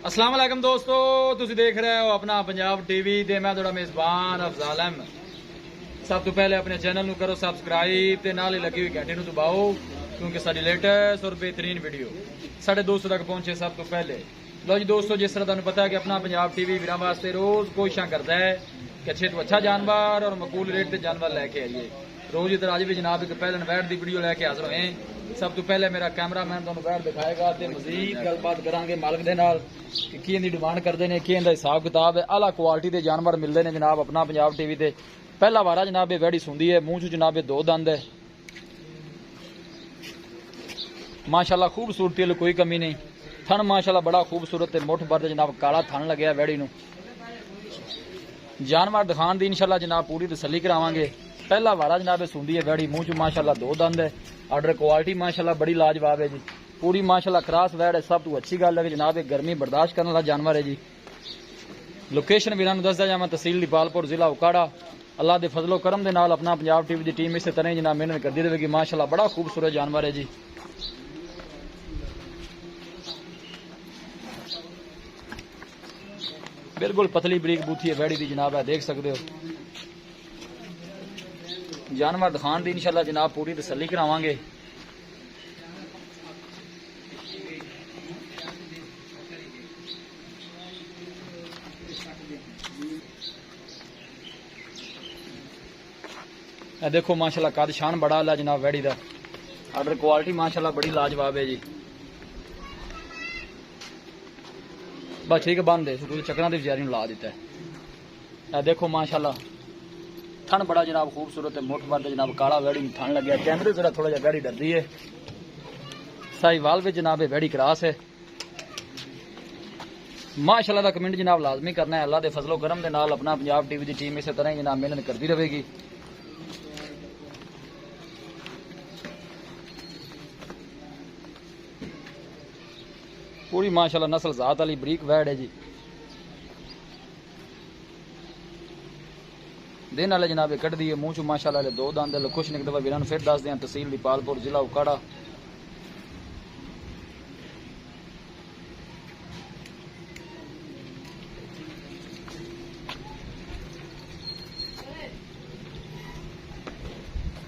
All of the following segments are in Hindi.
अस्सलाम वालेकुम दोस्तों, तुसी देख रहे हो अपना पंजाब टीवी ते मैं थोड़ा मेजबान अफजाल अहमद। सब तो पहले अपने चैनल नु करो सब्सक्राइब ते नाल ही लगी हुई घंटे नु दबाओ क्योंकि साडी लेटेस्ट और बेहतरीन वीडियो साढ़े दोस्तों तक पहुंचे सब तो पहले। लो जी दोस्तों, जिस तरह तुहानू पता है कि अपना पंजाब टीवी वीरां वास्ते रोज कोशिशां करता है कि अच्छे तो अच्छा जानवर और मकबूल रेट ते जानवर लैके आइए। रोज इधर अज भी जनाब एक पहले वैट की वीडियो लैके हाजिर होए। सब तो पहले मेरा कैमरामैन तुहानू वैट दिखाएगा ते मजीद गलबात करांगे मालिक दे नाल कि की इंदी डिमांड करते हैं, की इंदा हिसाब किताब है। आला क्वालिटी के जानवर मिलते हैं जनाब अपना पंजाब टीवी ते। पहला वारा जनाब ये वैड़ी सुंदी है, मूंह चू जनाब दो दंद है, माशाल्लाह खूबसूरती वाली कोई कमी नहीं। थन माशाल्लाह बड़ा खूबसूरत है, मुठ भर जनाब काला थन लगे वैड़ी नू। जानवर दिखाने की इंशाल्लाह जनाब पूरी तसल्ली करावांगे। पहला वारा जनाब सुंदी है वैड़ी, मूंह चू माशाल्लाह दो दंद है, ऑर्डर क्वालिटी माशाल्लाह बड़ी लाजवाब है जी। पूरी माशाल्लाह क्रॉस वैड है। सब तो अच्छी गल है कि जनाब एक गर्मी बर्दाश्त करने वाला जानवर है जी। लोकेशन भी इन्होंने दसदा जावां, तहसील दीपालपुर, जिला उकाड़ा। अल्लाह के फजलो करम के नाल अपना पंजाब टीवी की टीम इस तरह जनाब मेहनत करती रहेगी। माशाल्लाह बड़ा खूबसूरत जानवर है जी। बिल्कुल पतली बरीक बूथी है वैड़ी की जनाब है, देख सकते हो। जानवर दिखाने की इंशाल्लाह जनाब पूरी तसल्ली करावांगे। देखो माशाल्लाह कद शान बड़ा है जनाब वैड़ी का। ऑर्डर क्वालिटी माशाल्लाह बड़ी लाजवाब है जी। बस ठीक है, बंद है चक्कर की बेचारी ला दिता है। देखो माशाल्लाह थन बड़ा जनाब खूबसूरत है, मुठ भर जनाब काला वैड़ी थन लगे। कैमरे से थोड़ा जहा वैड़ी डरती है। साहिवाल में जनाब वैड़ी क्रॉस है। माशाल्लाह का कमेंट जनाब लाजमी करना है। अल्लाह के फजलो करम के नाल अपना पंजाब टीवी की टीम इस तरह ही जनाब मेहनत करती रहेगी। पूरी माशाल्लाह नस्ल जात वाली बरीक वैड है जी। दिन वाले जनाब कट दी है, मूंह चू माशाल्लाह दो दंद है। खुश एक दफा वीरां फिर दस दें, तहसील दीपालपुर, जिला उकाड़ा।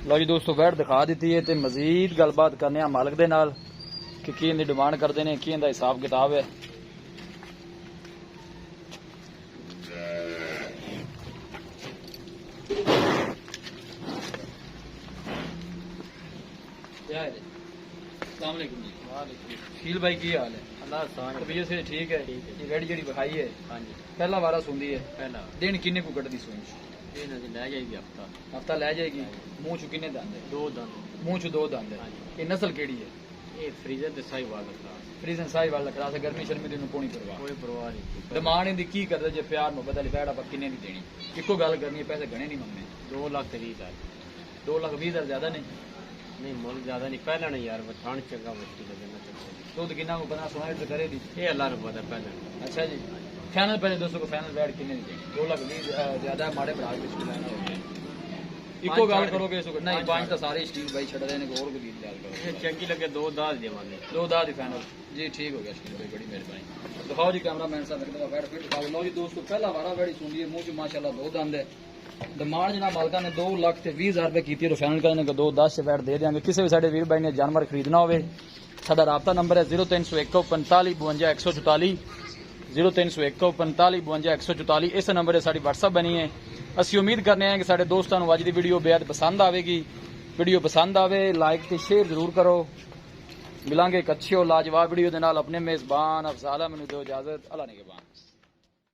लो जी दोस्तों, वैट दिखा दी है तो मजीद गलबात करने मालिक दे नाल कि की इंदी डिमांड करते हैं, की इंदा हिसाब किताब है। शील भाई की हाल है? तबीयत से ठीक है? ये वैड़ी जी विखाई है पहला वारा सुंदी है। पहला दिन किन्ने को कटदी सूंद? लै जाएगी हफ्ता लै जाएगी। मूंह चू किन्ने दंद है? दो दंद। मूंह चू दो दंद है। ये नस्ल केड़ी है? ये फ्रीजन ते साहिवाल क्रॉस। फ्रीजन साहिवाल क्रॉस है। गर्मी शर्मी दिन कोई परवाह नहीं। डिमांड इनकी की करदे जे प्यार मोहब्बत वाली वैड़ आप किन्ने दी देनी? इको गल करनी है, पैसे घने नहीं मंगने। 2,20,000। 2,20,000 ज्यादा नहीं मुल ज्यादा नहीं। पहला नहीं यार ठंड चंगा मछली लगना चाहिए। दूध किन्ना को बना सुना तो करे दी ये अल्लाह ने पता पहले। अच्छा जी, फाइनल पहले दोस्तों को फाइनल वैट किन्ने दी? 2,20,000 ज्यादा माड़े भरा बिस्कुट लेना हो गया। इको गल करोगे नहीं पांच तो सारे स्टील भाई छड़ देने को और को गीत गल करो। चंगी लगे 2 दाद देवांगे। 2 दाद ही फाइनल जी। ठीक हो गया स्टील भाई, बड़ी मेहरबानी। दिखाओ जी कैमरामैन साहब एक दफा वैट फिर दिखाओ। लो जी दोस्तों, पहला वारा वैड़ी सुनी है, मूंह च माशाल्लाह दो दंद है। डिमांड जनाब मालका ने 2,20,000 रुपए की थी, फाइनल करने को 2,10 से वैट दे देंगे। किसी भी साडे वीर भाई ने जानवर खरीदना हो साडा राबता नंबर है 0301 45 52 144 0301 45 52 144। इस नंबर से साड़ी व्हाट्सअप बनी है। असं उम्मीद करने हैं कि साडे दोस्तों अज की वीडियो बेहद पसंद आएगी। वीडियो पसंद आवे लाइक ते शेयर जरूर करो। मिलांगे एक अच्छी और लाजवाब वीडियो के नाल। अपने मेजबान अफजाल अहमद नूं दो इजाजत। अल्लाह निगहबान।